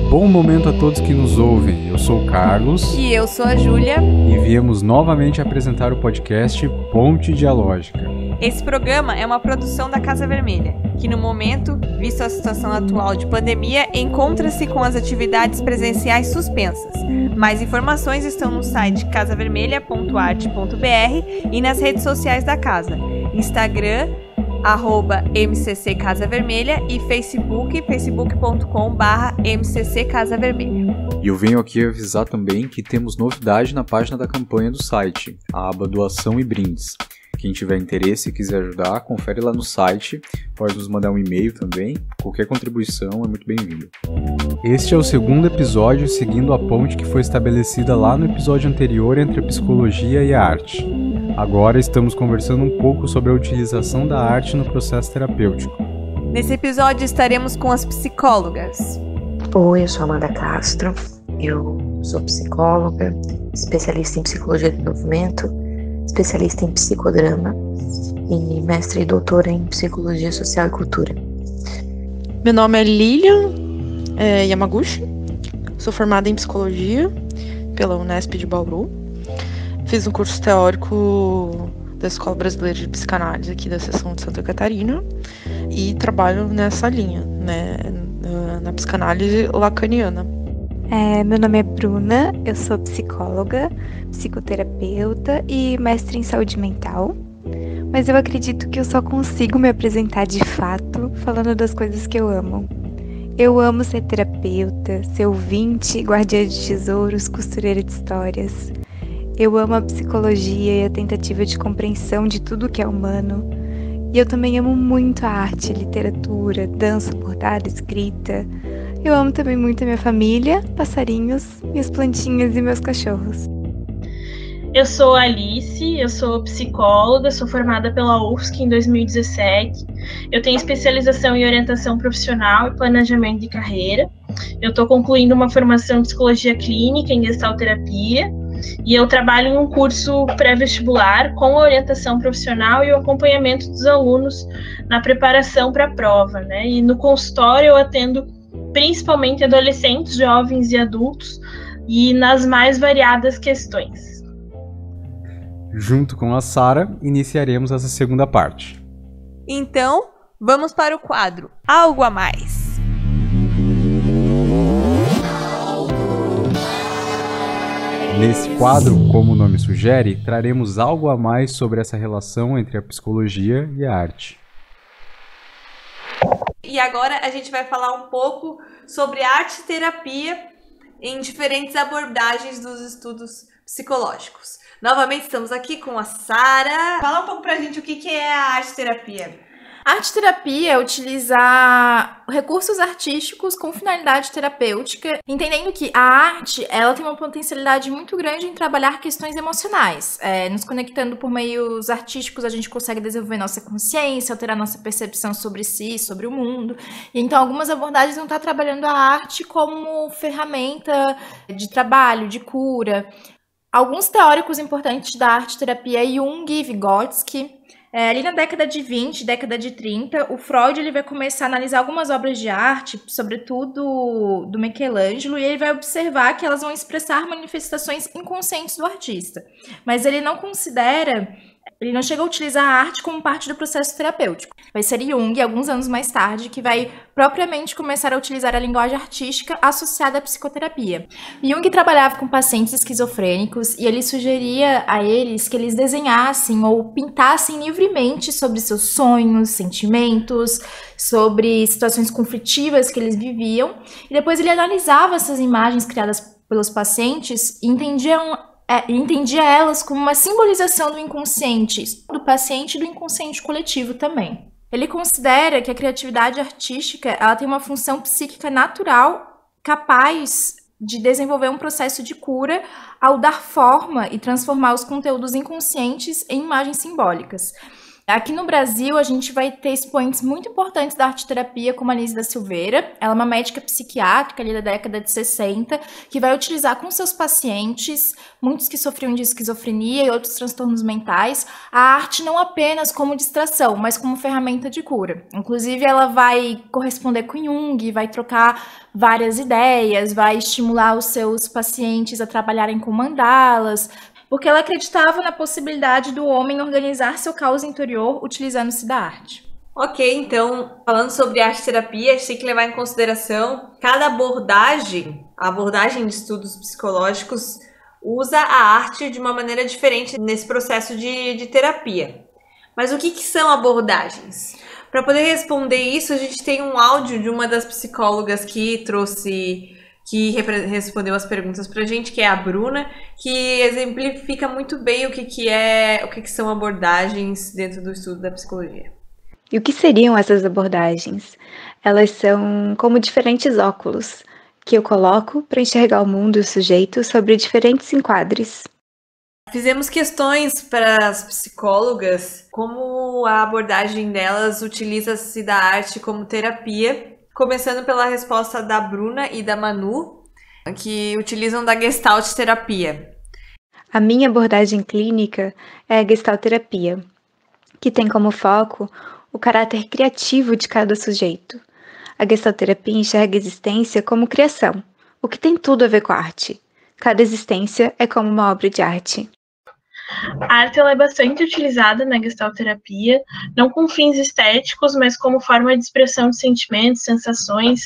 Bom momento a todos que nos ouvem. Eu sou o Carlos. E eu sou a Júlia. E viemos novamente apresentar o podcast Ponte Dialógica. Esse programa é uma produção da Casa Vermelha, que no momento, visto a situação atual de pandemia, encontra-se com as atividades presenciais suspensas. Mais informações estão no site casavermelha.arte.br e nas redes sociais da casa. Instagram, @MCC Casa Vermelha e facebook.com/MCC Casa Vermelha. E eu venho aqui avisar também que temos novidade na página da campanha do site, a aba Doação e Brindes. Quem tiver interesse e quiser ajudar, confere lá no site, pode nos mandar um e-mail também, qualquer contribuição é muito bem-vinda. Este é o segundo episódio seguindo a ponte que foi estabelecida lá no episódio anterior entre a psicologia e a arte. Agora estamos conversando um pouco sobre a utilização da arte no processo terapêutico. Nesse episódio estaremos com as psicólogas. Oi, eu sou Amanda Castro, eu sou psicóloga, especialista em psicologia do movimento, especialista em psicodrama e mestre e doutora em psicologia social e cultura. Meu nome é Lilian Yamaguchi, sou formada em psicologia pela Unesp de Bauru. Fiz um curso teórico da Escola Brasileira de Psicanálise aqui da seção de Santa Catarina e trabalho nessa linha, né, na psicanálise lacaniana. Meu nome é Bruna, eu sou psicóloga, psicoterapeuta e mestre em saúde mental, mas eu acredito que eu só consigo me apresentar de fato falando das coisas que eu amo. Eu amo ser terapeuta, ser ouvinte, guardiã de tesouros, costureira de histórias. Eu amo a psicologia e a tentativa de compreensão de tudo que é humano. E eu também amo muito a arte, literatura, dança, bordado, escrita. Eu amo também muito a minha família, passarinhos, minhas plantinhas e meus cachorros. Eu sou a Alice, eu sou psicóloga, sou formada pela UFSC em 2017. Eu tenho especialização em orientação profissional e planejamento de carreira. Eu estou concluindo uma formação em psicologia clínica em gestalterapia. E eu trabalho em um curso pré-vestibular com a orientação profissional e o acompanhamento dos alunos na preparação para a prova, né? E no consultório eu atendo principalmente adolescentes, jovens e adultos e nas mais variadas questões. Junto com a Sara, iniciaremos essa segunda parte. Então, vamos para o quadro Algo a Mais. Nesse quadro, como o nome sugere, traremos algo a mais sobre essa relação entre a psicologia e a arte. E agora a gente vai falar um pouco sobre arte e terapia em diferentes abordagens dos estudos psicológicos. Novamente estamos aqui com a Sara. Fala um pouco pra gente o que é a arte terapia. Arte-terapia é utilizar recursos artísticos com finalidade terapêutica, entendendo que a arte ela tem uma potencialidade muito grande em trabalhar questões emocionais. Nos conectando por meios artísticos, a gente consegue desenvolver nossa consciência, alterar nossa percepção sobre si, sobre o mundo. E então, algumas abordagens vão estar trabalhando a arte como ferramenta de trabalho, de cura. Alguns teóricos importantes da arte-terapia é Jung e Vygotsky. Ali na década de 20, década de 30, o Freud ele vai começar a analisar algumas obras de arte, sobretudo do Michelangelo, e ele vai observar que elas vão expressar manifestações inconscientes do artista. Mas ele não chega a utilizar a arte como parte do processo terapêutico. Vai ser Jung, alguns anos mais tarde, que vai propriamente começar a utilizar a linguagem artística associada à psicoterapia. Jung trabalhava com pacientes esquizofrênicos e ele sugeria a eles que eles desenhassem ou pintassem livremente sobre seus sonhos, sentimentos, sobre situações conflitivas que eles viviam. E depois ele analisava essas imagens criadas pelos pacientes e entendia elas como uma simbolização do inconsciente do paciente e do inconsciente coletivo também. Ele considera que a criatividade artística ela tem uma função psíquica natural capaz de desenvolver um processo de cura ao dar forma e transformar os conteúdos inconscientes em imagens simbólicas. Aqui no Brasil, a gente vai ter expoentes muito importantes da arte-terapia, como a Anísia da Silveira. Ela é uma médica psiquiátrica ali da década de 60, que vai utilizar com seus pacientes, muitos que sofriam de esquizofrenia e outros transtornos mentais, a arte não apenas como distração, mas como ferramenta de cura. Inclusive, ela vai corresponder com Jung, vai trocar várias ideias, vai estimular os seus pacientes a trabalharem com mandalas, porque ela acreditava na possibilidade do homem organizar seu caos interior utilizando-se da arte. Ok, então, falando sobre arte-terapia, a gente tem que levar em consideração cada abordagem, a abordagem de estudos psicológicos usa a arte de uma maneira diferente nesse processo de terapia. Mas o que são abordagens? Para poder responder isso, a gente tem um áudio de uma das psicólogas que respondeu as perguntas pra gente, que é a Bruna, que exemplifica muito bem o que são abordagens dentro do estudo da psicologia. E o que seriam essas abordagens? Elas são como diferentes óculos que eu coloco para enxergar o mundo e o sujeito sobre diferentes enquadres. Fizemos questões para as psicólogas, como a abordagem delas utiliza-se da arte como terapia, começando pela resposta da Bruna e da Manu, que utilizam da Gestalt terapia. A minha abordagem clínica é a Gestalt terapia, que tem como foco o caráter criativo de cada sujeito. A Gestalt terapia enxerga a existência como criação, o que tem tudo a ver com a arte. Cada existência é como uma obra de arte. A arte ela é bastante utilizada na Gestalt terapia, não com fins estéticos, mas como forma de expressão de sentimentos, sensações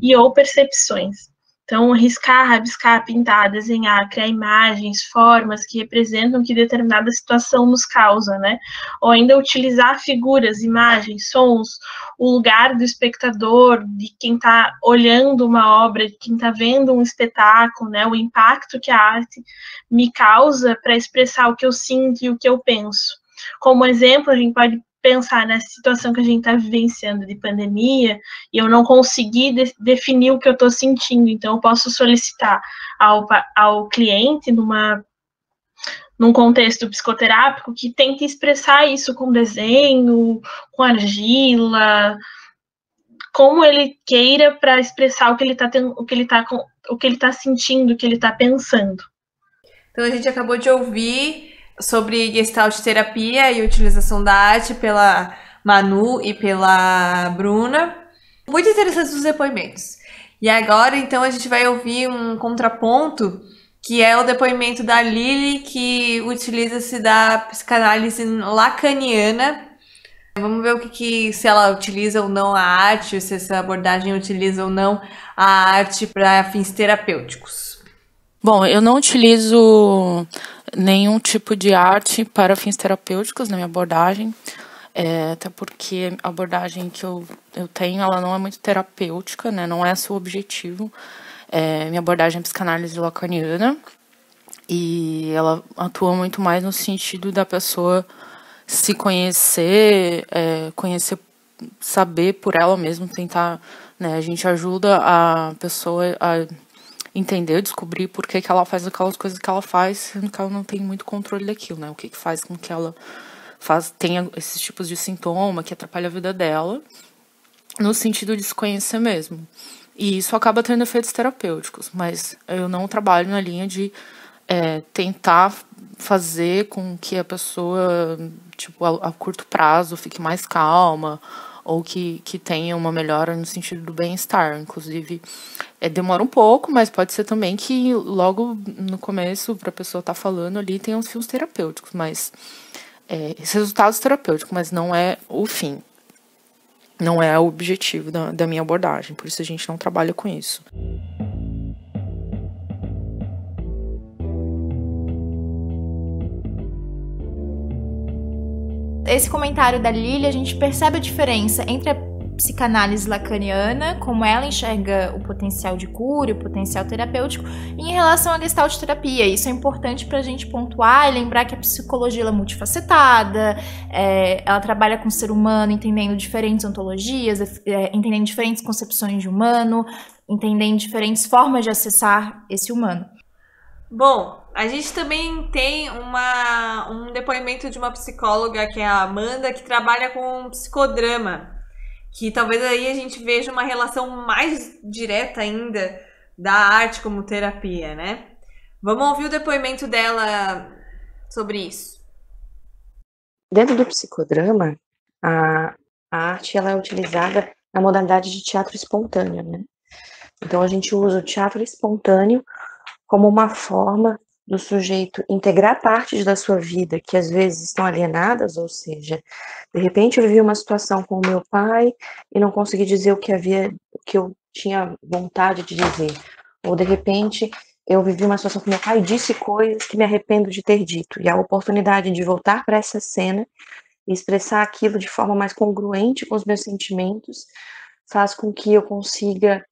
e ou percepções. Então, riscar, rabiscar, pintar, desenhar, criar imagens, formas que representam o que determinada situação nos causa, né? Ou ainda utilizar figuras, imagens, sons, o lugar do espectador, de quem está olhando uma obra, de quem está vendo um espetáculo, né? O impacto que a arte me causa para expressar o que eu sinto e o que eu penso. Como exemplo, a gente pode pensar nessa situação que a gente está vivenciando de pandemia e eu não consegui definir o que eu estou sentindo, então eu posso solicitar ao cliente num contexto psicoterápico que tente expressar isso com desenho, com argila, como ele queira para expressar o que ele está sentindo, o que ele está pensando. Então a gente acabou de ouvir sobre Gestalt terapia e utilização da arte pela Manu e pela Bruna. Muito interessantes os depoimentos. E agora, então, a gente vai ouvir um contraponto, que é o depoimento da Lili, que utiliza-se da psicanálise lacaniana. Vamos ver se ela utiliza ou não a arte, se essa abordagem utiliza ou não a arte para fins terapêuticos. Bom, eu não utilizo nenhum tipo de arte para fins terapêuticos na minha abordagem, até porque a abordagem que eu tenho, ela não é muito terapêutica, né, não é seu objetivo. Minha abordagem é psicanálise lacaniana e ela atua muito mais no sentido da pessoa se conhecer, saber por ela mesma, tentar, né, a gente ajuda a pessoa a entender, descobrir por que ela faz aquelas coisas que ela faz, sendo que ela não tem muito controle daquilo, né? O que faz com que ela tenha esses tipos de sintoma que atrapalha a vida dela, no sentido de se conhecer mesmo. E isso acaba tendo efeitos terapêuticos, mas eu não trabalho na linha de tentar fazer com que a pessoa, tipo, a curto prazo fique mais calma, ou que tenha uma melhora no sentido do bem-estar. Inclusive, demora um pouco, mas pode ser também que logo no começo, para a pessoa estar falando ali, tenha uns fins terapêuticos, mas resultados terapêuticos, mas não é o fim. Não é o objetivo da minha abordagem, por isso a gente não trabalha com isso. Esse comentário da Lili, a gente percebe a diferença entre a psicanálise lacaniana, como ela enxerga o potencial de cura, o potencial terapêutico, e em relação à Gestalt terapia. Isso é importante para a gente pontuar e lembrar que a psicologia ela é multifacetada, ela trabalha com o ser humano, entendendo diferentes ontologias, entendendo diferentes concepções de humano, entendendo diferentes formas de acessar esse humano. Bom, A gente também tem um depoimento de uma psicóloga, que é a Amanda, que trabalha com psicodrama, que talvez aí a gente veja uma relação mais direta ainda da arte como terapia, né? Vamos ouvir o depoimento dela sobre isso. Dentro do psicodrama, a arte ela é utilizada na modalidade de teatro espontâneo, né? Então a gente usa o teatro espontâneo como uma forma do sujeito integrar partes da sua vida que às vezes estão alienadas, ou seja, de repente eu vivi uma situação com o meu pai e não consegui dizer o que eu tinha vontade de dizer, ou de repente eu vivi uma situação com meu pai e disse coisas que me arrependo de ter dito, e a oportunidade de voltar para essa cena e expressar aquilo de forma mais congruente com os meus sentimentos faz com que eu consiga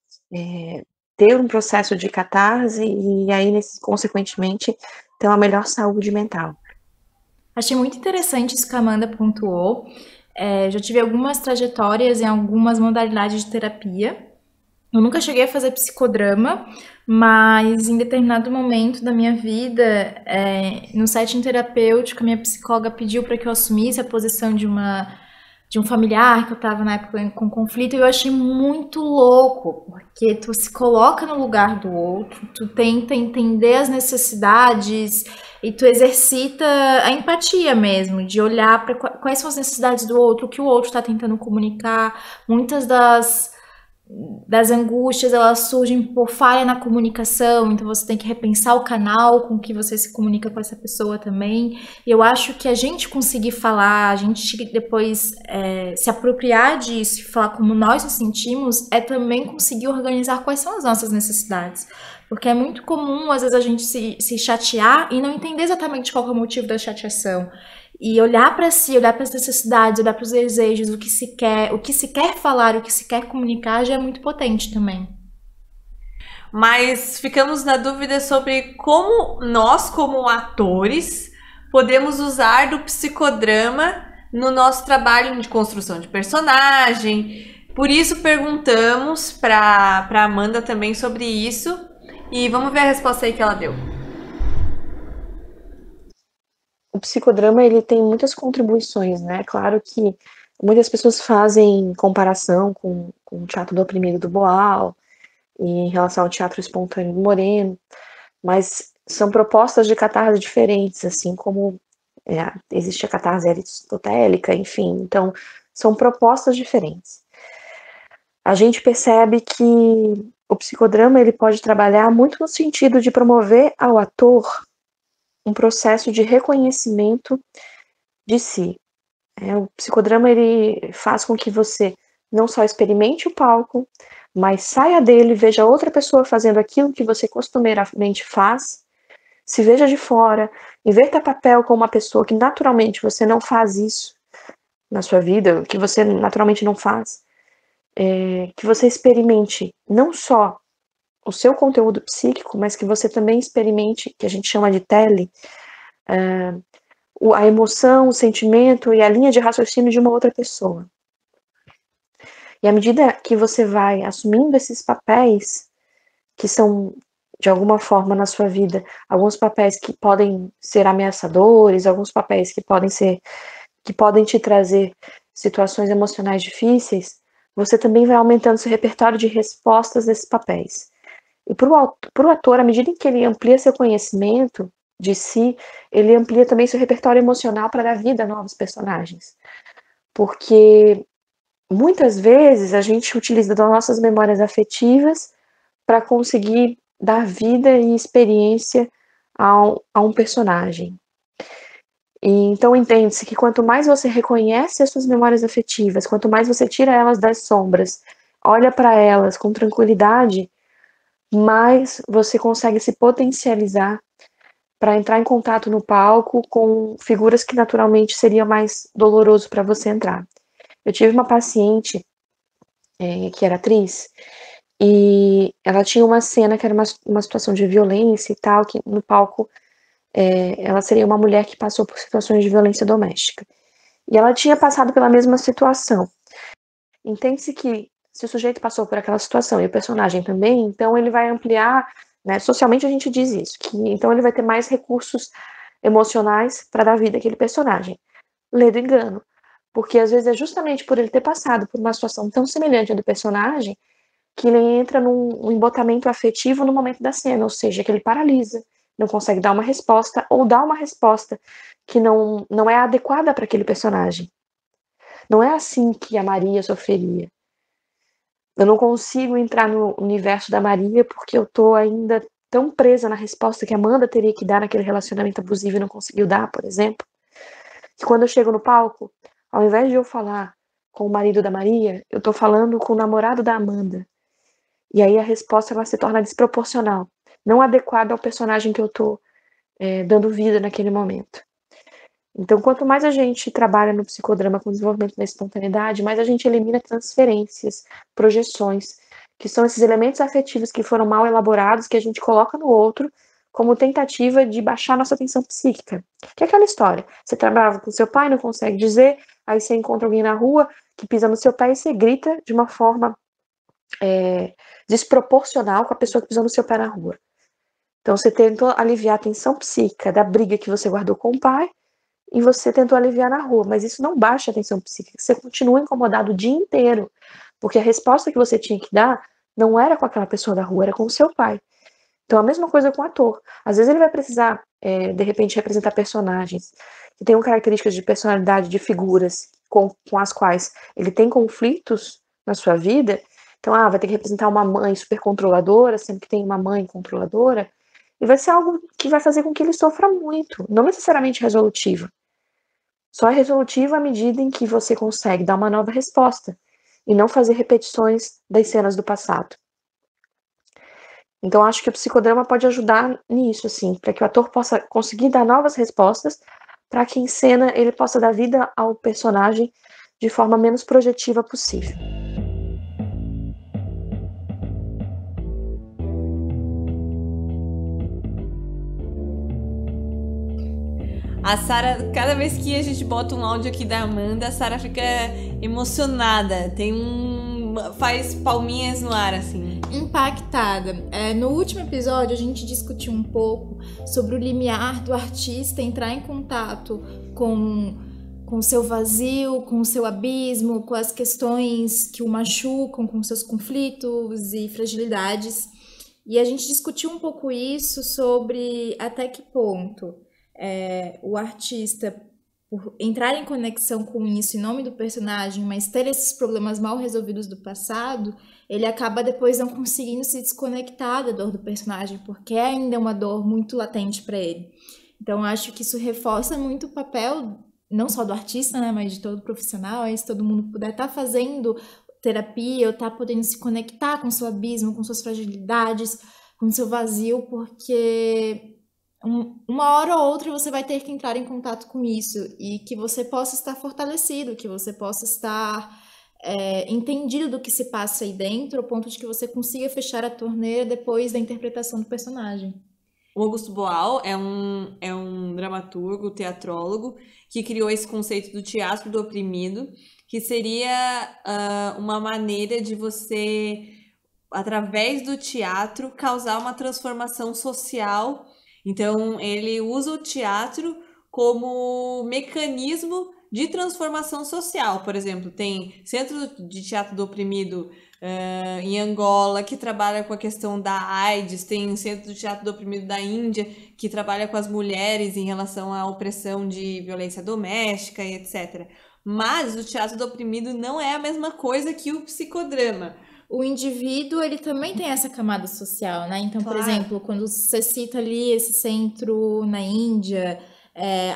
ter um processo de catarse e aí, consequentemente, ter uma melhor saúde mental. Achei muito interessante isso que a Amanda pontuou. Já tive algumas trajetórias em algumas modalidades de terapia. Eu nunca cheguei a fazer psicodrama, mas em determinado momento da minha vida, no setting terapêutico, a minha psicóloga pediu para que eu assumisse a posição de um familiar que eu estava na época com conflito, e eu achei muito louco, porque tu se coloca no lugar do outro, tu tenta entender as necessidades e tu exercita a empatia mesmo, de olhar para quais são as necessidades do outro, o que o outro está tentando comunicar. Muitas das angústias, elas surgem por falha na comunicação, então você tem que repensar o canal com que você se comunica com essa pessoa também. E eu acho que a gente conseguir falar, a gente depois se apropriar disso e falar como nós nos sentimos, é também conseguir organizar quais são as nossas necessidades. Porque é muito comum, às vezes, a gente se chatear e não entender exatamente qual é o motivo da chateação. E olhar para si, olhar para as necessidades, olhar para os desejos, o que se quer falar, o que se quer comunicar, já é muito potente também. Mas ficamos na dúvida sobre como nós, como atores, podemos usar do psicodrama no nosso trabalho de construção de personagem. Por isso perguntamos para Amanda também sobre isso. E vamos ver a resposta aí que ela deu. O psicodrama ele tem muitas contribuições, né? Claro que muitas pessoas fazem comparação com o teatro do oprimido do Boal, e em relação ao teatro espontâneo do Moreno, mas são propostas de catarse diferentes, assim como existe a catarse aristotélica, enfim, então são propostas diferentes. A gente percebe que o psicodrama ele pode trabalhar muito no sentido de promover ao ator um processo de reconhecimento de si. O psicodrama ele faz com que você não só experimente o palco, mas saia dele, veja outra pessoa fazendo aquilo que você costumeiramente faz, se veja de fora, inverta papel com uma pessoa que naturalmente você não faz isso na sua vida, que você naturalmente não faz, que você experimente não só o seu conteúdo psíquico, mas que você também experimente, que a gente chama de tele, a emoção, o sentimento e a linha de raciocínio de uma outra pessoa. E à medida que você vai assumindo esses papéis, que são, de alguma forma, na sua vida, alguns papéis que podem ser ameaçadores, alguns papéis que podem te trazer situações emocionais difíceis, você também vai aumentando seu repertório de respostas desses papéis. E para o ator, à medida em que ele amplia seu conhecimento de si, ele amplia também seu repertório emocional para dar vida a novos personagens. Porque muitas vezes a gente utiliza das nossas memórias afetivas para conseguir dar vida e experiência a um personagem. E então entende-se que quanto mais você reconhece as suas memórias afetivas, quanto mais você tira elas das sombras, olha para elas com tranquilidade, mais você consegue se potencializar para entrar em contato no palco com figuras que naturalmente seria mais doloroso para você entrar. Eu tive uma paciente que era atriz e ela tinha uma cena que era uma situação de violência e tal, que no palco ela seria uma mulher que passou por situações de violência doméstica. E ela tinha passado pela mesma situação. Entende-se que se o sujeito passou por aquela situação e o personagem também, então ele vai ampliar né? Socialmente a gente diz isso, que então ele vai ter mais recursos emocionais para dar vida àquele personagem. Lê do engano, porque às vezes é justamente por ele ter passado por uma situação tão semelhante à do personagem que ele entra num embotamento afetivo no momento da cena, ou seja, que ele paralisa, não consegue dar uma resposta ou dá uma resposta que não é adequada para aquele personagem. Não é assim que a Maria sofreria. Eu não consigo entrar no universo da Maria porque eu tô ainda tão presa na resposta que a Amanda teria que dar naquele relacionamento abusivo e não conseguiu dar, por exemplo, que quando eu chego no palco, ao invés de eu falar com o marido da Maria, eu tô falando com o namorado da Amanda. E aí a resposta ela se torna desproporcional, não adequada ao personagem que eu tô dando vida naquele momento. Então, quanto mais a gente trabalha no psicodrama com desenvolvimento da espontaneidade, mais a gente elimina transferências, projeções, que são esses elementos afetivos que foram mal elaborados, que a gente coloca no outro como tentativa de baixar nossa tensão psíquica. Que é aquela história, você trabalha com seu pai, não consegue dizer, aí você encontra alguém na rua que pisa no seu pé e você grita de uma forma desproporcional com a pessoa que pisou no seu pé na rua. Então, você tentou aliviar a tensão psíquica da briga que você guardou com o pai, e você tentou aliviar na rua, mas isso não baixa a tensão psíquica, você continua incomodado o dia inteiro, porque a resposta que você tinha que dar não era com aquela pessoa da rua, era com o seu pai. Então a mesma coisa com o ator, às vezes ele vai precisar, de repente, representar personagens que tenham características de personalidade, de figuras com as quais ele tem conflitos na sua vida, então vai ter que representar uma mãe super controladora, sendo que tem uma mãe controladora, e vai ser algo que vai fazer com que ele sofra muito, não necessariamente resolutiva. Só é resolutiva à medida em que você consegue dar uma nova resposta e não fazer repetições das cenas do passado. Então, acho que o psicodrama pode ajudar nisso, assim, para que o ator possa conseguir dar novas respostas, para que em cena ele possa dar vida ao personagem de forma menos projetiva possível. A Sara, cada vez que a gente bota um áudio aqui da Amanda, a Sara fica emocionada, faz palminhas no ar, assim. Impactada. No último episódio, a gente discutiu um pouco sobre o limiar do artista entrar em contato com o seu vazio, com o seu abismo, com as questões que o machucam, com seus conflitos e fragilidades. E a gente discutiu um pouco isso sobre até que ponto o artista, por entrar em conexão com isso em nome do personagem, mas ter esses problemas mal resolvidos do passado, ele acaba depois não conseguindo se desconectar da dor do personagem, porque ainda é uma dor muito latente para ele. Então, acho que isso reforça muito o papel, não só do artista, né, mas de todo profissional, aí se todo mundo puder estar fazendo terapia ou estar podendo se conectar com seu abismo, com suas fragilidades, com seu vazio, porque uma hora ou outra você vai ter que entrar em contato com isso e que você possa estar fortalecido, que você possa estar entendido do que se passa aí dentro, ao ponto de que você consiga fechar a torneira depois da interpretação do personagem. O Augusto Boal é um dramaturgo, teatrólogo, que criou esse conceito do teatro do oprimido, que seria uma maneira de você, através do teatro, causar uma transformação social. Então, ele usa o teatro como mecanismo de transformação social. Por exemplo, tem Centro de Teatro do Oprimido em Angola, que trabalha com a questão da AIDS, tem Centro de Teatro do Oprimido da Índia, que trabalha com as mulheres em relação à opressão de violência doméstica e etc. Mas o teatro do oprimido não é a mesma coisa que o psicodrama. O indivíduo, ele também tem essa camada social, né? Então, Claro. por exemplo, quando você cita ali esse centro na Índia,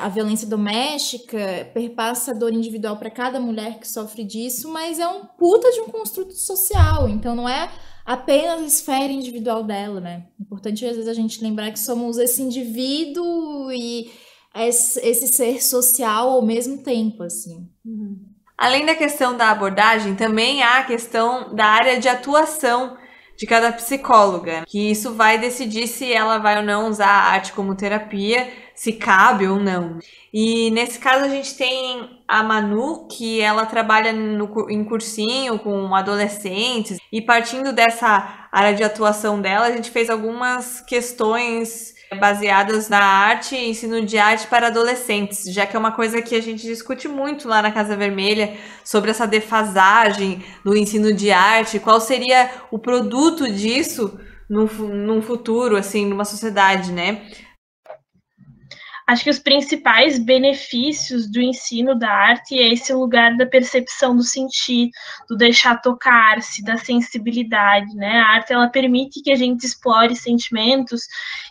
a violência doméstica perpassa a dor individual para cada mulher que sofre disso, mas é um puta de um construto social, então não é apenas a esfera individual dela, né? Importante, às vezes, a gente lembrar que somos esse indivíduo e esse ser social ao mesmo tempo, assim. Além da questão da abordagem, também há a questão da área de atuação de cada psicóloga, que isso vai decidir se ela vai ou não usar a arte como terapia, se cabe ou não. E nesse caso a gente tem a Manu, que ela trabalha em cursinho com adolescentes, e partindo dessa área de atuação dela, a gente fez algumas questões baseadas na arte e ensino de arte para adolescentes, já que é uma coisa que a gente discute muito lá na Casa Vermelha, sobre essa defasagem do ensino de arte, qual seria o produto disso num futuro, assim, numa sociedade, né? Acho que os principais benefícios do ensino da arte é esse lugar da percepção do sentir, do deixar tocar-se, da sensibilidade, né? A arte, ela permite que a gente explore sentimentos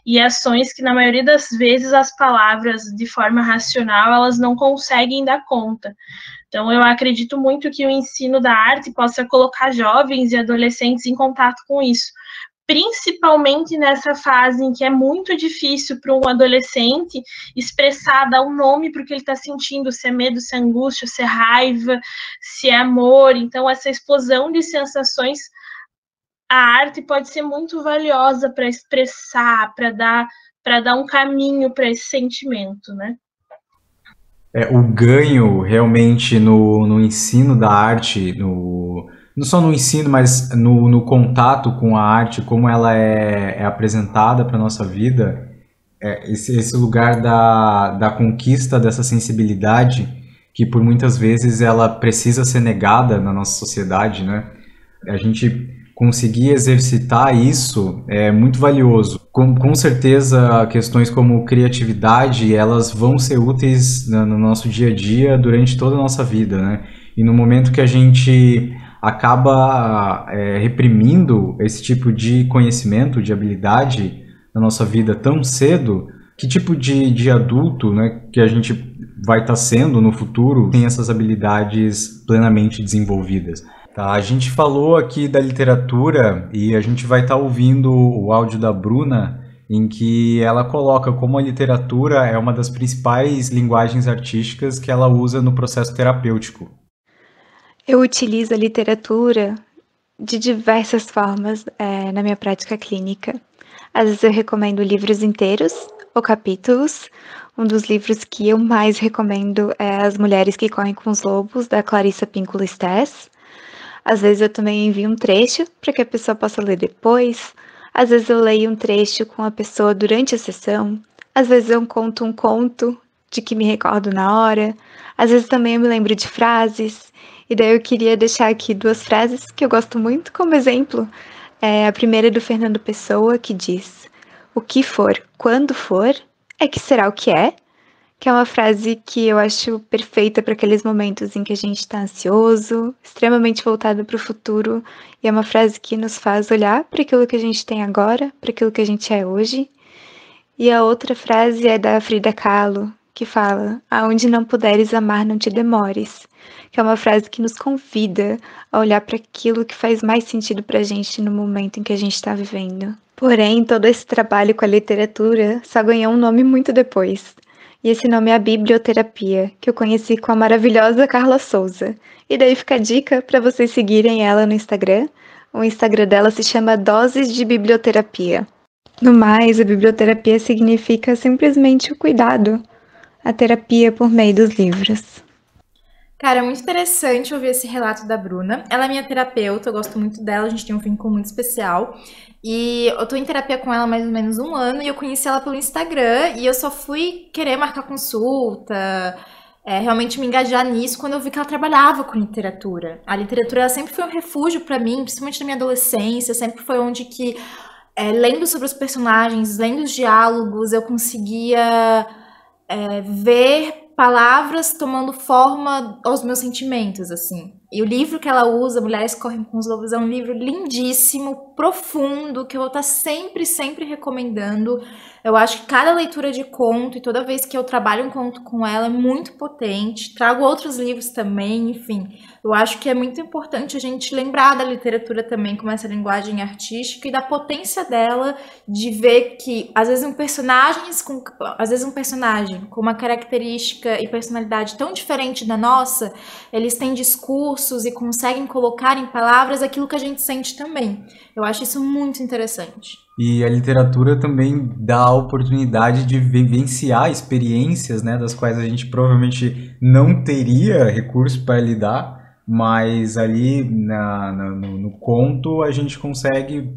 e ações que, na maioria das vezes, as palavras, de forma racional, elas não conseguem dar conta. Então, eu acredito muito que o ensino da arte possa colocar jovens e adolescentes em contato com isso, principalmente nessa fase em que é muito difícil para um adolescente expressar, dar um nome para o que ele está sentindo, se é medo, se é angústia, se é raiva, se é amor. Então, essa explosão de sensações, a arte pode ser muito valiosa para expressar, para dar um caminho para esse sentimento, né? O ganho realmente no ensino da arte, não só no ensino, mas no contato com a arte, como ela é apresentada para a nossa vida, esse lugar da conquista dessa sensibilidade, que por muitas vezes ela precisa ser negada na nossa sociedade, né? A gente conseguir exercitar isso é muito valioso. Com certeza, questões como criatividade, elas vão ser úteis no nosso dia a dia durante toda a nossa vida, né? E no momento que a gente acaba reprimindo esse tipo de conhecimento, de habilidade na nossa vida tão cedo, que tipo de adulto, né, que a gente vai estar sendo no futuro tem essas habilidades plenamente desenvolvidas? Tá, a gente falou aqui da literatura e a gente vai estar ouvindo o áudio da Bruna, em que ela coloca como a literatura é uma das principais linguagens artísticas que ela usa no processo terapêutico. Eu utilizo a literatura de diversas formas na minha prática clínica. Às vezes eu recomendo livros inteiros ou capítulos. Um dos livros que eu mais recomendo é As Mulheres que Correm com os Lobos, da Clarissa Pinkola Estés. Às vezes eu também envio um trecho para que a pessoa possa ler depois. Às vezes eu leio um trecho com a pessoa durante a sessão. Às vezes eu conto um conto de que me recordo na hora. Às vezes também eu me lembro de frases. E daí eu queria deixar aqui 2 frases que eu gosto muito como exemplo. A primeira é do Fernando Pessoa, que diz: "O que for, quando for, é que será o que é", que é uma frase que eu acho perfeita para aqueles momentos em que a gente está ansioso, extremamente voltado para o futuro, e é uma frase que nos faz olhar para aquilo que a gente tem agora, para aquilo que a gente é hoje. E a outra frase é da Frida Kahlo, que fala: "Aonde não puderes amar, não te demores", que é uma frase que nos convida a olhar para aquilo que faz mais sentido para a gente no momento em que a gente está vivendo. Porém, todo esse trabalho com a literatura só ganhou um nome muito depois. E esse nome é a biblioterapia, que eu conheci com a maravilhosa Carla Souza. E daí fica a dica para vocês seguirem ela no Instagram. O Instagram dela se chama Doses de Biblioterapia. No mais, a biblioterapia significa simplesmente o cuidado, a terapia por meio dos livros. Cara, é muito interessante ouvir esse relato da Bruna. Ela é minha terapeuta, eu gosto muito dela, a gente tem um vínculo muito especial. E eu tô em terapia com ela há mais ou menos 1 ano e eu conheci ela pelo Instagram e eu só fui querer marcar consulta, realmente me engajar nisso quando eu vi que ela trabalhava com literatura. A literatura ela sempre foi um refúgio pra mim, principalmente na minha adolescência, sempre foi onde que, lendo sobre os personagens, lendo os diálogos, eu conseguia ver palavras tomando forma aos meus sentimentos, assim. E o livro que ela usa, Mulheres Correm com os Lobos, é um livro lindíssimo, profundo, que eu vou estar sempre, sempre recomendando. Eu acho que cada leitura de conto, e toda vez que eu trabalho um conto com ela, é muito potente. Trago outros livros também, enfim. Eu acho que é muito importante a gente lembrar da literatura também como essa linguagem artística e da potência dela de ver que, às vezes, um personagem com uma característica e personalidade tão diferente da nossa, eles têm discursos e conseguem colocar em palavras aquilo que a gente sente também. Eu acho isso muito interessante. E a literatura também dá a oportunidade de vivenciar experiências, né, das quais a gente provavelmente não teria recurso para lidar, mas ali no conto a gente consegue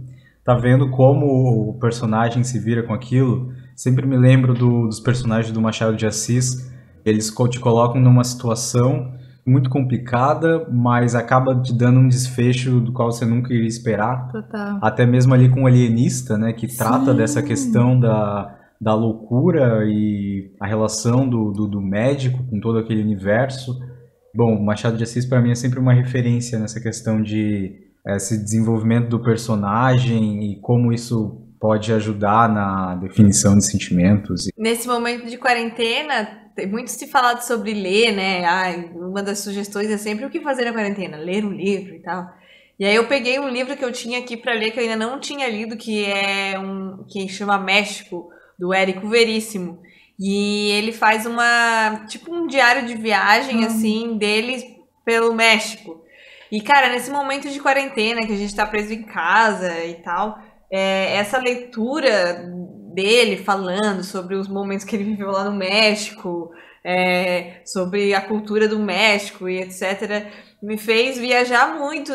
tá vendo como o personagem se vira com aquilo. Sempre me lembro dos personagens do Machado de Assis. Eles te colocam numa situação muito complicada, mas acaba te dando um desfecho do qual você nunca iria esperar. Total. Até mesmo ali com o Alienista, né, que trata dessa questão da loucura e a relação do médico com todo aquele universo. Bom, Machado de Assis para mim é sempre uma referência nessa questão de esse desenvolvimento do personagem e como isso pode ajudar na definição de sentimentos. Nesse momento de quarentena, tem muito se falado sobre ler, né? Uma das sugestões é sempre o que fazer na quarentena, ler um livro e tal. E aí eu peguei um livro que eu tinha aqui para ler, que eu ainda não tinha lido, que que chama México, do Érico Veríssimo. E ele faz um diário de viagem, assim, dele pelo México. E, cara, nesse momento de quarentena, que a gente tá preso em casa e tal, essa leitura dele falando sobre os momentos que ele viveu lá no México, sobre a cultura do México e etc., me fez viajar muito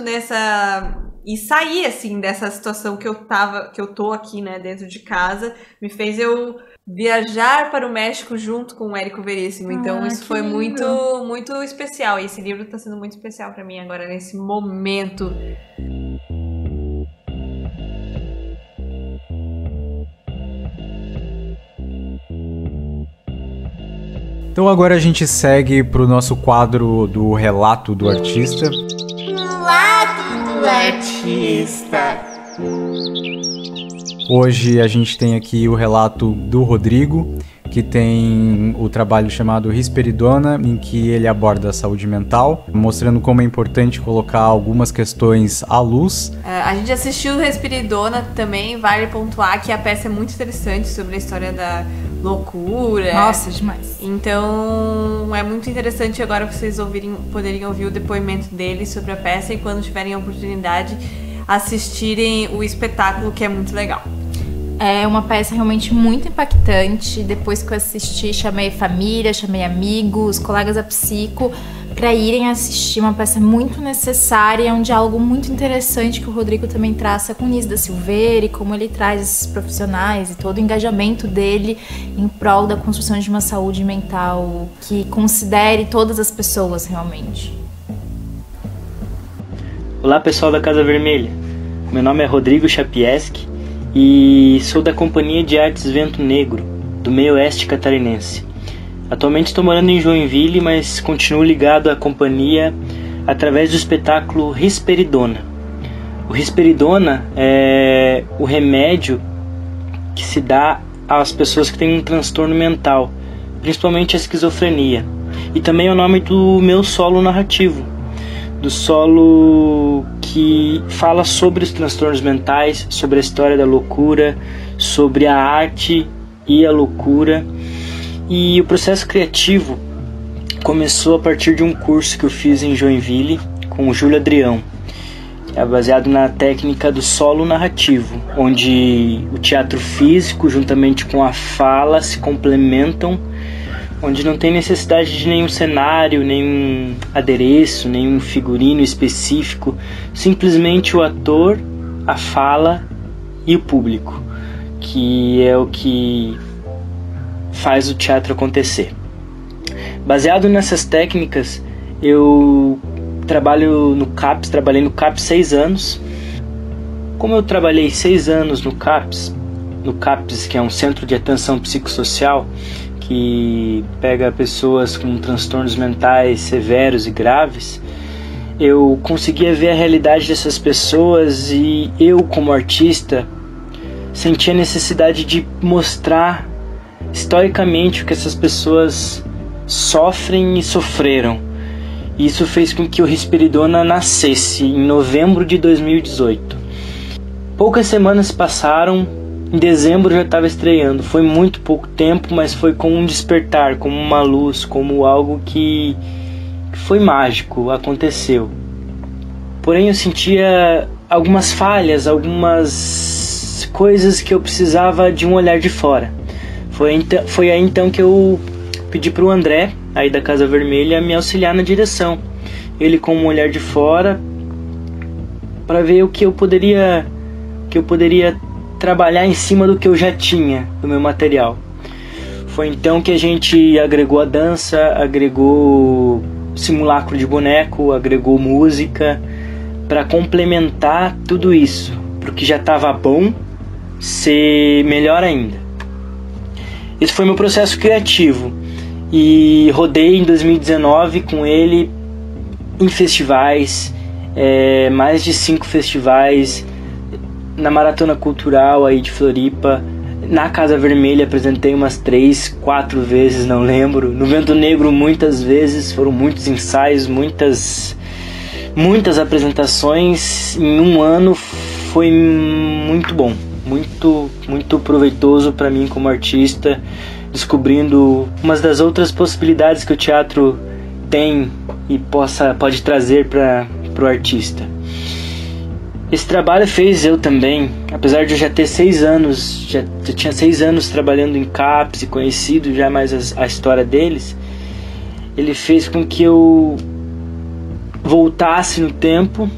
e sair, assim, dessa situação que eu tô aqui, né, dentro de casa, me fez eu viajar para o México junto com o Érico Veríssimo. Então isso foi muito, muito especial. E esse livro está sendo muito especial para mim agora, nesse momento. Então agora a gente segue para o nosso quadro do Relato do Artista. Relato do Artista. Hoje a gente tem aqui o relato do Rodrigo, que tem o trabalho chamado Risperidona, em que ele aborda a saúde mental, mostrando como é importante colocar algumas questões à luz. A gente assistiu Risperidona também, vale pontuar que a peça é muito interessante sobre a história da loucura. Nossa, demais. Então é muito interessante agora vocês poderem ouvir o depoimento dele sobre a peça e quando tiverem a oportunidade assistirem o espetáculo, que é muito legal. É uma peça realmente muito impactante. Depois que eu assisti, chamei família, chamei amigos, colegas da psico para irem assistir. Uma peça muito necessária, é um diálogo muito interessante que o Rodrigo também traça com o Nis da Silveira e como ele traz esses profissionais e todo o engajamento dele em prol da construção de uma saúde mental que considere todas as pessoas realmente. Olá pessoal da Casa Vermelha, meu nome é Rodrigo Chapieski e sou da Companhia de Artes Vento Negro, do meio oeste catarinense. Atualmente estou morando em Joinville, mas continuo ligado à companhia através do espetáculo Risperidona. O Risperidona é o remédio que se dá às pessoas que têm um transtorno mental, principalmente a esquizofrenia. E também é o nome do meu solo narrativo, do solo que fala sobre os transtornos mentais, sobre a história da loucura, sobre a arte e a loucura. E o processo criativo começou a partir de um curso que eu fiz em Joinville com o Júlio Adrião, que é baseado na técnica do solo narrativo, onde o teatro físico juntamente com a fala se complementam, onde não tem necessidade de nenhum cenário, nenhum adereço, nenhum figurino específico, simplesmente o ator, a fala e o público, que é o que faz o teatro acontecer. Baseado nessas técnicas, eu trabalhei no CAPS 6 anos. Como eu trabalhei 6 anos no CAPS, que é um centro de atenção psicossocial, que pega pessoas com transtornos mentais severos e graves, eu conseguia ver a realidade dessas pessoas e eu, como artista, sentia a necessidade de mostrar historicamente o que essas pessoas sofrem e sofreram. E isso fez com que o Risperidona nascesse em novembro de 2018. Poucas semanas passaram. Em dezembro já estava estreando. Foi muito pouco tempo, mas foi como um despertar, como uma luz, como algo que foi mágico, aconteceu. Porém eu sentia algumas falhas, algumas coisas que eu precisava de um olhar de fora. Foi aí então que eu pedi para o André, aí da Casa Vermelha, me auxiliar na direção. Ele com um olhar de fora, para ver o que eu poderia trabalhar em cima do que eu já tinha, do meu material. Foi então que a gente agregou a dança, agregou simulacro de boneco, agregou música, para complementar tudo isso, para o que já estava bom ser melhor ainda. Esse foi meu processo criativo e rodei em 2019 com ele em festivais, mais de 5 festivais, na Maratona Cultural aí de Floripa, na Casa Vermelha apresentei umas 3, 4 vezes, não lembro. No Vento Negro muitas vezes, foram muitos ensaios, muitas apresentações. Em um ano foi muito bom, muito proveitoso para mim como artista, descobrindo umas das outras possibilidades que o teatro tem e pode trazer para o artista. Esse trabalho fez eu também, apesar de eu já ter 6 anos, já tinha 6 anos trabalhando em CAPS e conhecido já mais a história deles, ele fez com que eu voltasse no tempo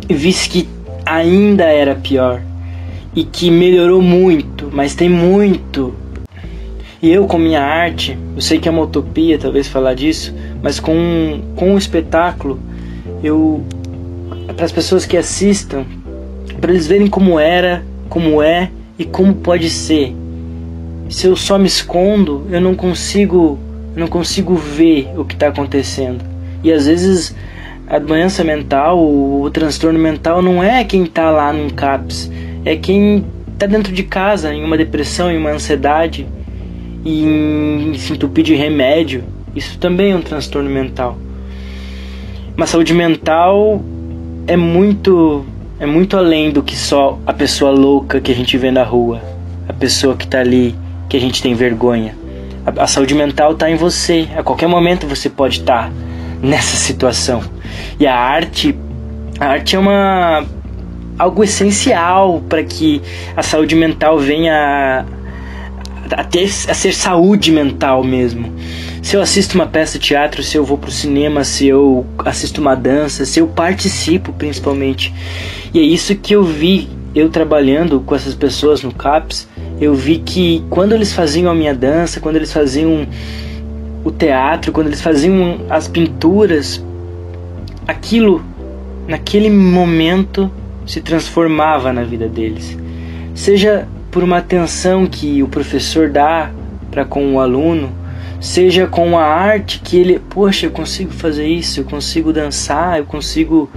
e visse que ainda era pior e que melhorou muito, mas tem muito. E eu com minha arte, eu sei que é uma utopia talvez falar disso, mas com o espetáculo, para as pessoas que assistam, para eles verem como era, como é e como pode ser. Se eu só me escondo, eu não consigo ver o que está acontecendo. E às vezes a doença mental, o transtorno mental não é quem está lá num CAPS, é quem está dentro de casa em uma depressão, em uma ansiedade, e em se entupir de remédio. Isso também é um transtorno mental. Mas saúde mental é muito além do que só a pessoa louca que a gente vê na rua, a pessoa que está ali, que a gente tem vergonha. A saúde mental está em você. A qualquer momento você pode estar nessa situação. E a arte é algo essencial para que a saúde mental venha a ser saúde mental mesmo. Se eu assisto uma peça de teatro, se eu vou pro cinema, se eu assisto uma dança, se eu participo principalmente. E é isso que eu vi, eu trabalhando com essas pessoas no CAPS, eu vi que quando eles faziam a minha dança, quando eles faziam o teatro, quando eles faziam as pinturas, aquilo, naquele momento, se transformava na vida deles. Seja por uma atenção que o professor dá para com o aluno, seja com a arte que ele, poxa, eu consigo fazer isso, eu consigo dançar, eu consigo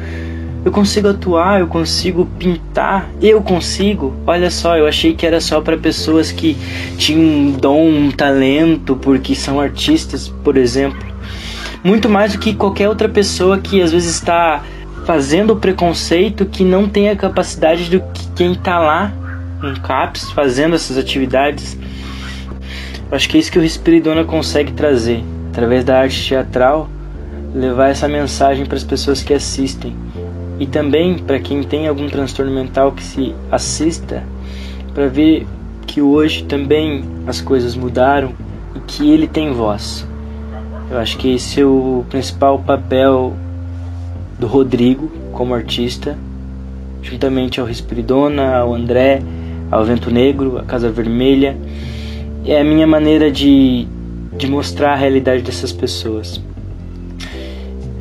atuar, eu consigo pintar, eu consigo. Olha só, eu achei que era só para pessoas que tinham um dom, um talento, porque são artistas, por exemplo. Muito mais do que qualquer outra pessoa que às vezes está fazendo o preconceito, que não tem a capacidade do que quem está lá no CAPS fazendo essas atividades. Eu acho que é isso que o Respiridona consegue trazer, através da arte teatral, levar essa mensagem para as pessoas que assistem. E também para quem tem algum transtorno mental que se assista, para ver que hoje também as coisas mudaram e que ele tem voz. Eu acho que esse é o principal papel do Rodrigo como artista, juntamente ao Respiridona, ao André, ao Vento Negro, à Casa Vermelha. É a minha maneira de mostrar a realidade dessas pessoas.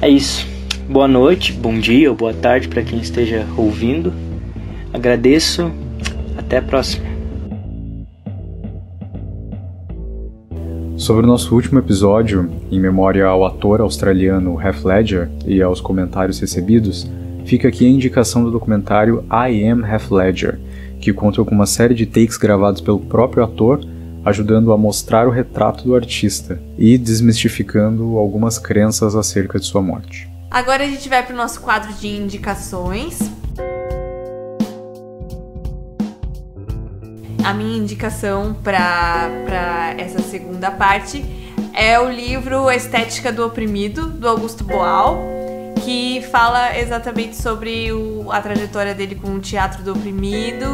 É isso. Boa noite, bom dia ou boa tarde para quem esteja ouvindo. Agradeço. Até a próxima. Sobre o nosso último episódio, em memória ao ator australiano Heath Ledger e aos comentários recebidos, fica aqui a indicação do documentário I Am Heath Ledger, que conta com uma série de takes gravados pelo próprio ator, ajudando a mostrar o retrato do artista e desmistificando algumas crenças acerca de sua morte. Agora a gente vai para o nosso quadro de indicações. A minha indicação para essa segunda parte é o livro A Estética do Oprimido, do Augusto Boal, que fala exatamente sobre a trajetória dele com o teatro do oprimido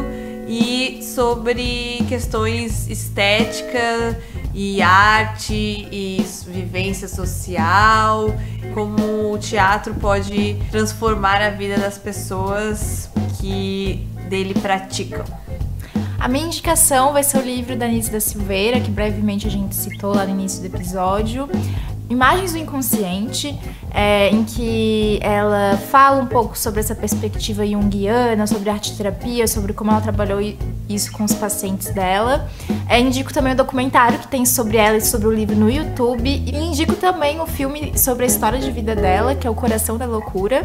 e sobre questões estética e arte e vivência social, como o teatro pode transformar a vida das pessoas que dele praticam. A minha indicação vai ser o livro da Anísia da Silveira, que brevemente a gente citou lá no início do episódio, Imagens do Inconsciente, em que ela fala um pouco sobre essa perspectiva junguiana, sobre arte-terapia, sobre como ela trabalhou isso com os pacientes dela. Indico também o documentário que tem sobre ela e sobre o livro no YouTube. E indico também o filme sobre a história de vida dela, que é O Coração da Loucura.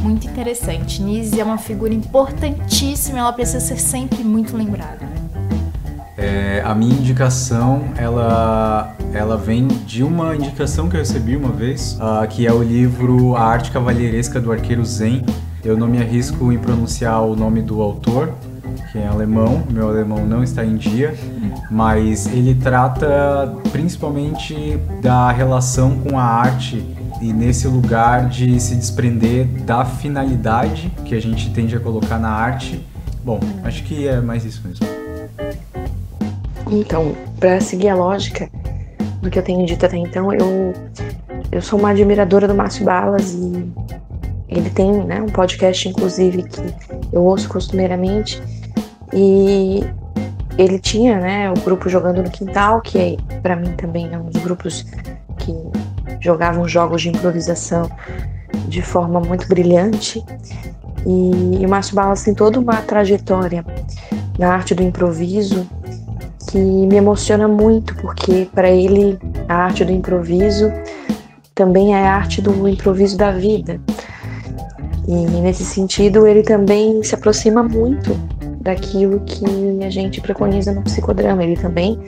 Muito interessante. Nise é uma figura importantíssima, ela precisa ser sempre muito lembrada. A minha indicação, ela vem de uma indicação que eu recebi uma vez, que é o livro A Arte Cavalheiresca do Arqueiro Zen. Eu não me arrisco em pronunciar o nome do autor, que é alemão, meu alemão não está em dia, mas ele trata principalmente da relação com a arte e nesse lugar de se desprender da finalidade que a gente tende a colocar na arte. Bom, acho que é mais isso mesmo. Então, para seguir a lógica do que eu tenho dito até então, eu sou uma admiradora do Márcio Balas e ele tem, né, um podcast, inclusive, que eu ouço costumeiramente, e ele tinha, né, o grupo Jogando no Quintal, que para mim também é um dos grupos que jogavam jogos de improvisação de forma muito brilhante, e o Márcio Balas tem toda uma trajetória na arte do improviso que me emociona muito, porque para ele a arte do improviso também é a arte do improviso da vida. E nesse sentido ele também se aproxima muito daquilo que a gente preconiza no psicodrama. Ele também,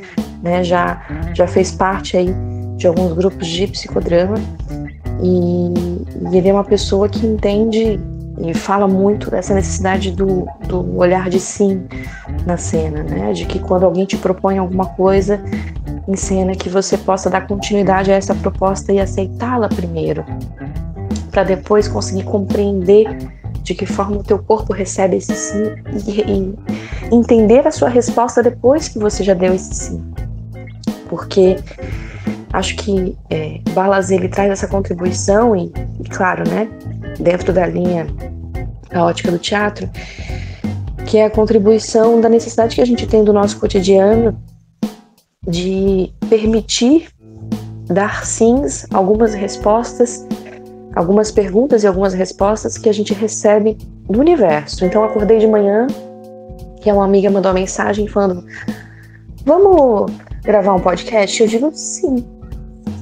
né, já fez parte aí de alguns grupos de psicodrama e ele é uma pessoa que entende e fala muito dessa necessidade do olhar de sim na cena, né? De que quando alguém te propõe alguma coisa em cena, que você possa dar continuidade a essa proposta e aceitá-la primeiro, para depois conseguir compreender de que forma o teu corpo recebe esse sim e entender a sua resposta depois que você já deu esse sim. Porque acho que Balas, ele traz essa contribuição e claro, né, dentro da linha a ótica do teatro, que é a contribuição da necessidade que a gente tem do nosso cotidiano de permitir dar sims, algumas respostas, algumas perguntas e algumas respostas que a gente recebe do universo. Então, acordei de manhã e uma amiga mandou uma mensagem falando: vamos gravar um podcast? Eu digo sim.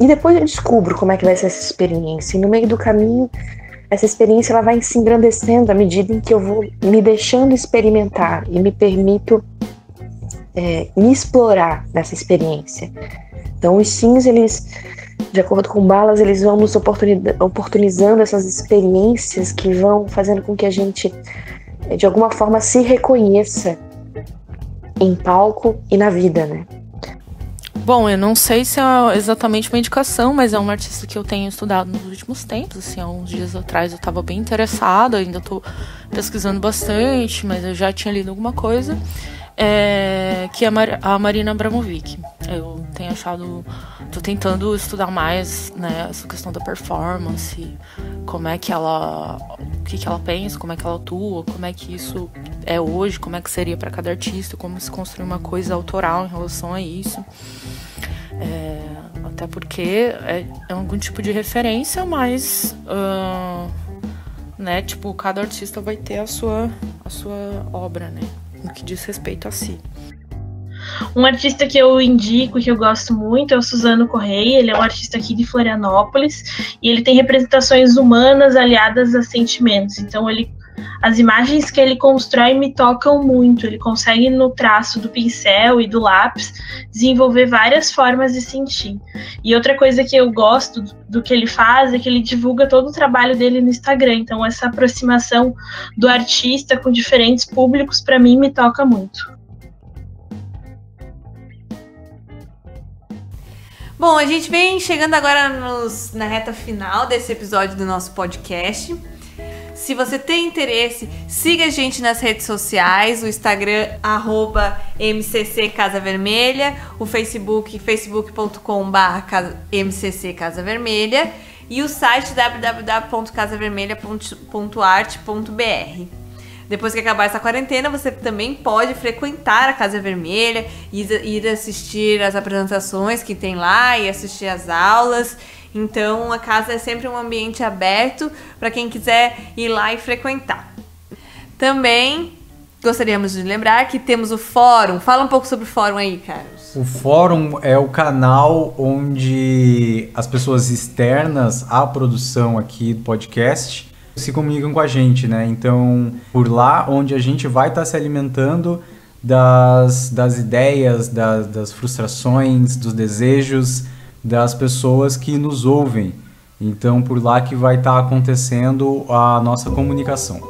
E depois eu descubro como é que vai ser essa experiência. E no meio do caminho, essa experiência ela vai se engrandecendo à medida em que eu vou me deixando experimentar e me permito me explorar nessa experiência. Então os sims, eles, de acordo com Balas, eles vão nos oportunizando essas experiências que vão fazendo com que a gente, de alguma forma, se reconheça em palco e na vida, né? Bom, eu não sei se é exatamente uma indicação, mas é uma artista que eu tenho estudado nos últimos tempos. Assim, há uns dias atrás eu estava bem interessada, ainda estou pesquisando bastante, mas eu já tinha lido alguma coisa, que é a Marina Abramovic. Eu tenho achado, estou tentando estudar mais, né, essa questão da performance, como é que ela, o que ela pensa, como é que ela atua, como é que isso é hoje, como é que seria para cada artista, como se construir uma coisa autoral em relação a isso. Até porque é algum tipo de referência, mas né, tipo, cada artista vai ter a sua obra, né, no que diz respeito a si. Um artista que eu indico, que eu gosto muito, é o Suzano Correia. Ele é um artista aqui de Florianópolis e ele tem representações humanas aliadas a sentimentos. Então as imagens que ele constrói me tocam muito. Ele consegue, no traço do pincel e do lápis, desenvolver várias formas de sentir. E outra coisa que eu gosto do que ele faz é que ele divulga todo o trabalho dele no Instagram. Então essa aproximação do artista com diferentes públicos, para mim, me toca muito. Bom, a gente vem chegando agora na reta final desse episódio do nosso podcast. Se você tem interesse, siga a gente nas redes sociais, o Instagram @MCC Casa Vermelha, o Facebook facebook.com/MCC Casa Vermelha e o site www.casavermelha.art.br. Depois que acabar essa quarentena, você também pode frequentar a Casa Vermelha, ir assistir as apresentações que tem lá e assistir as aulas. Então a casa é sempre um ambiente aberto para quem quiser ir lá e frequentar. Também gostaríamos de lembrar que temos o fórum. Fala um pouco sobre o fórum aí, Carlos. O fórum é o canal onde as pessoas externas à produção aqui do podcast se comunicam com a gente, né? Então, por lá onde a gente vai estar se alimentando das ideias, das frustrações, dos desejos das pessoas que nos ouvem. Então, por lá que vai estar acontecendo a nossa comunicação.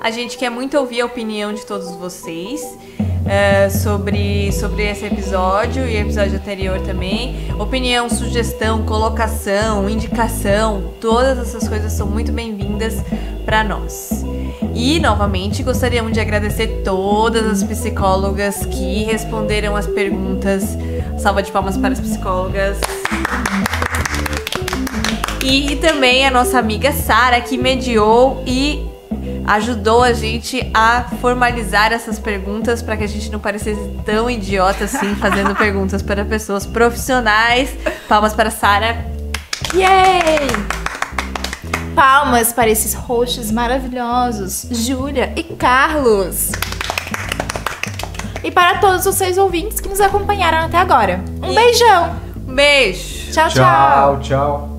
A gente quer muito ouvir a opinião de todos vocês sobre esse episódio e episódio anterior também. Opinião, sugestão, colocação, indicação, todas essas coisas são muito bem-vindas para nós. E, novamente, gostaríamos de agradecer todas as psicólogas que responderam as perguntas. Salva de palmas para as psicólogas. E também a nossa amiga Sara, que mediou e ajudou a gente a formalizar essas perguntas para que a gente não parecesse tão idiota assim, fazendo perguntas para pessoas profissionais. Palmas para Sara. Yay! Palmas para esses hosts maravilhosos, Júlia e Carlos. E para todos vocês ouvintes que nos acompanharam até agora. Um beijão! Um beijo! Tchau, tchau! Tchau, tchau!